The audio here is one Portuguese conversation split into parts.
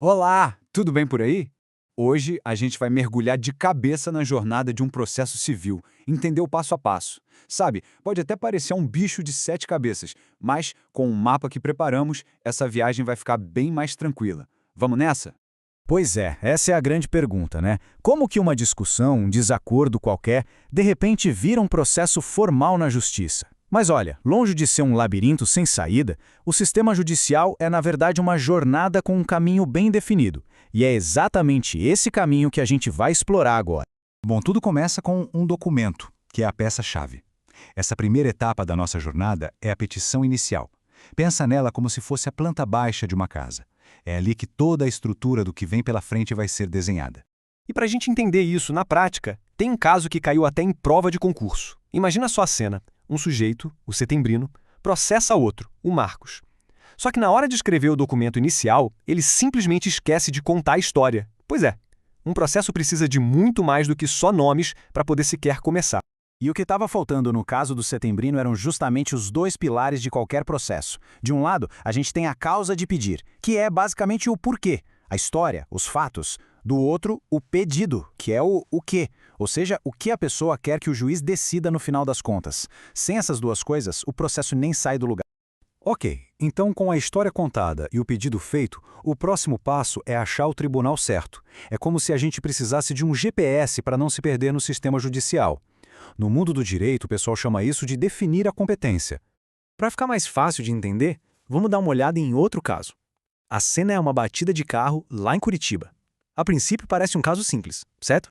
Olá, tudo bem por aí? Hoje a gente vai mergulhar de cabeça na jornada de um processo civil, entender o passo a passo. Sabe, pode até parecer um bicho de sete cabeças, mas com o mapa que preparamos, essa viagem vai ficar bem mais tranquila. Vamos nessa? Pois é, essa é a grande pergunta, né? Como que uma discussão, um desacordo qualquer, de repente vira um processo formal na justiça? Mas olha, longe de ser um labirinto sem saída, o sistema judicial é na verdade uma jornada com um caminho bem definido. E é exatamente esse caminho que a gente vai explorar agora. Bom, tudo começa com um documento, que é a peça-chave. Essa primeira etapa da nossa jornada é a petição inicial. Pensa nela como se fosse a planta baixa de uma casa. É ali que toda a estrutura do que vem pela frente vai ser desenhada. E para a gente entender isso na prática, tem um caso que caiu até em prova de concurso. Imagina só a cena. Um sujeito, o Setembrino, processa outro, o Marcos. Só que na hora de escrever o documento inicial, ele simplesmente esquece de contar a história. Pois é, um processo precisa de muito mais do que só nomes para poder sequer começar. E o que estava faltando no caso do Setembrino eram justamente os dois pilares de qualquer processo. De um lado, a gente tem a causa de pedir, que é basicamente o porquê, a história, os fatos. Do outro, o pedido, que é o quê, ou seja, o que a pessoa quer que o juiz decida no final das contas. Sem essas duas coisas, o processo nem sai do lugar. Ok, então com a história contada e o pedido feito, o próximo passo é achar o tribunal certo. É como se a gente precisasse de um GPS para não se perder no sistema judicial. No mundo do direito, o pessoal chama isso de definir a competência. Para ficar mais fácil de entender, vamos dar uma olhada em outro caso. A cena é uma batida de carro lá em Curitiba. A princípio parece um caso simples, certo?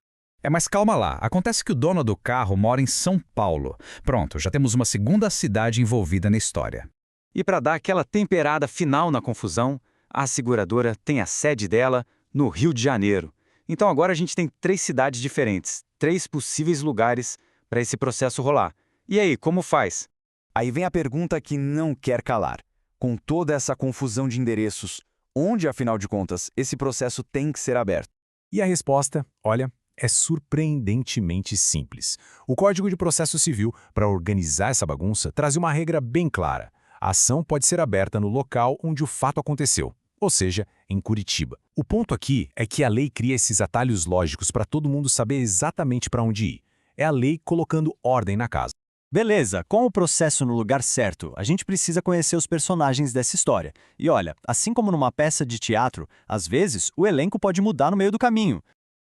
Mas calma lá, acontece que o dono do carro mora em São Paulo. Pronto, já temos uma segunda cidade envolvida na história. E para dar aquela temperada final na confusão, a seguradora tem a sede dela no Rio de Janeiro. Então agora a gente tem três cidades diferentes, três possíveis lugares para esse processo rolar. E aí, como faz? Aí vem a pergunta que não quer calar. Com toda essa confusão de endereços, onde, afinal de contas, esse processo tem que ser aberto? E a resposta, olha, é surpreendentemente simples. O Código de Processo Civil, para organizar essa bagunça, traz uma regra bem clara. A ação pode ser aberta no local onde o fato aconteceu, ou seja, em Curitiba. O ponto aqui é que a lei cria esses atalhos lógicos para todo mundo saber exatamente para onde ir. É a lei colocando ordem na casa. Beleza, com o processo no lugar certo, a gente precisa conhecer os personagens dessa história. E olha, assim como numa peça de teatro, às vezes o elenco pode mudar no meio do caminho.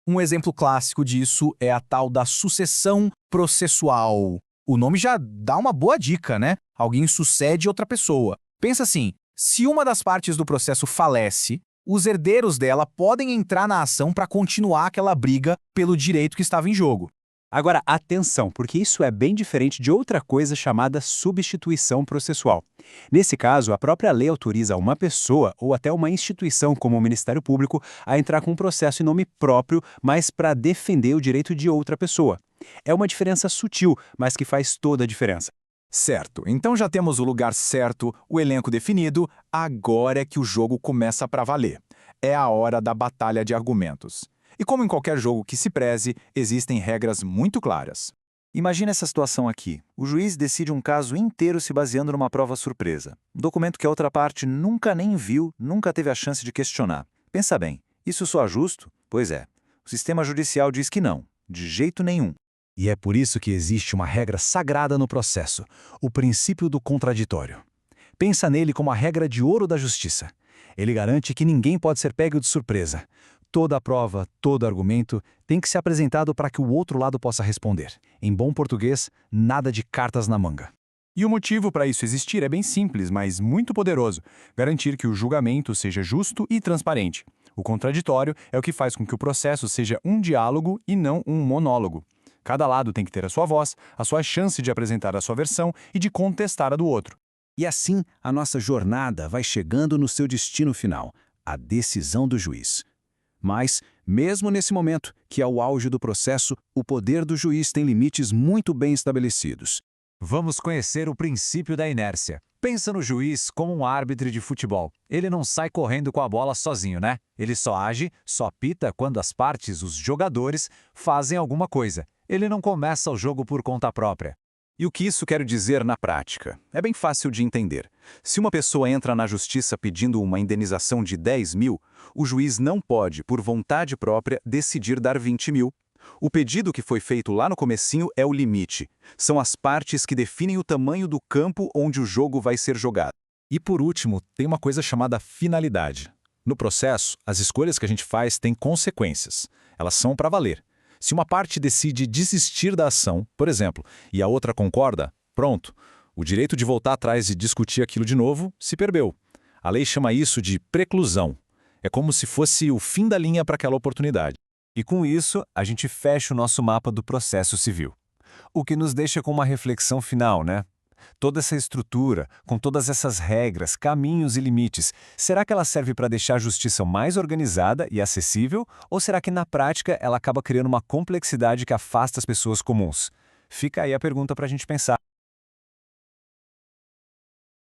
Um exemplo clássico disso é a tal da sucessão processual. O nome já dá uma boa dica, né? Alguém sucede outra pessoa. Pensa assim, se uma das partes do processo falece, os herdeiros dela podem entrar na ação para continuar aquela briga pelo direito que estava em jogo. Agora, atenção, porque isso é bem diferente de outra coisa chamada substituição processual. Nesse caso, a própria lei autoriza uma pessoa ou até uma instituição como o Ministério Público a entrar com um processo em nome próprio, mas para defender o direito de outra pessoa. É uma diferença sutil, mas que faz toda a diferença. Certo, então já temos o lugar certo, o elenco definido, agora é que o jogo começa para valer. É a hora da batalha de argumentos. E como em qualquer jogo que se preze, existem regras muito claras. Imagina essa situação aqui. O juiz decide um caso inteiro se baseando numa prova surpresa. Um documento que a outra parte nunca nem viu, nunca teve a chance de questionar. Pensa bem, isso soa justo? Pois é. O sistema judicial diz que não, de jeito nenhum. E é por isso que existe uma regra sagrada no processo, o princípio do contraditório. Pensa nele como a regra de ouro da justiça. Ele garante que ninguém pode ser pego de surpresa. Toda a prova, todo argumento tem que ser apresentado para que o outro lado possa responder. Em bom português, nada de cartas na manga. E o motivo para isso existir é bem simples, mas muito poderoso: garantir que o julgamento seja justo e transparente. O contraditório é o que faz com que o processo seja um diálogo e não um monólogo. Cada lado tem que ter a sua voz, a sua chance de apresentar a sua versão e de contestar a do outro. E assim, a nossa jornada vai chegando no seu destino final, a decisão do juiz. Mas, mesmo nesse momento, que é o auge do processo, o poder do juiz tem limites muito bem estabelecidos. Vamos conhecer o princípio da inércia. Pensa no juiz como um árbitro de futebol. Ele não sai correndo com a bola sozinho, né? Ele só age, só apita quando as partes, os jogadores, fazem alguma coisa. Ele não começa o jogo por conta própria. E o que isso quer dizer na prática? É bem fácil de entender. Se uma pessoa entra na justiça pedindo uma indenização de 10 mil, o juiz não pode, por vontade própria, decidir dar 20 mil. O pedido que foi feito lá no comecinho é o limite. São as partes que definem o tamanho do campo onde o jogo vai ser jogado. E por último, tem uma coisa chamada finalidade. No processo, as escolhas que a gente faz têm consequências. Elas são para valer. Se uma parte decide desistir da ação, por exemplo, e a outra concorda, pronto. O direito de voltar atrás e discutir aquilo de novo se perdeu. A lei chama isso de preclusão. É como se fosse o fim da linha para aquela oportunidade. E com isso, a gente fecha o nosso mapa do processo civil. O que nos deixa com uma reflexão final, né? Toda essa estrutura, com todas essas regras, caminhos e limites, será que ela serve para deixar a justiça mais organizada e acessível? Ou será que, na prática, ela acaba criando uma complexidade que afasta as pessoas comuns? Fica aí a pergunta para a gente pensar.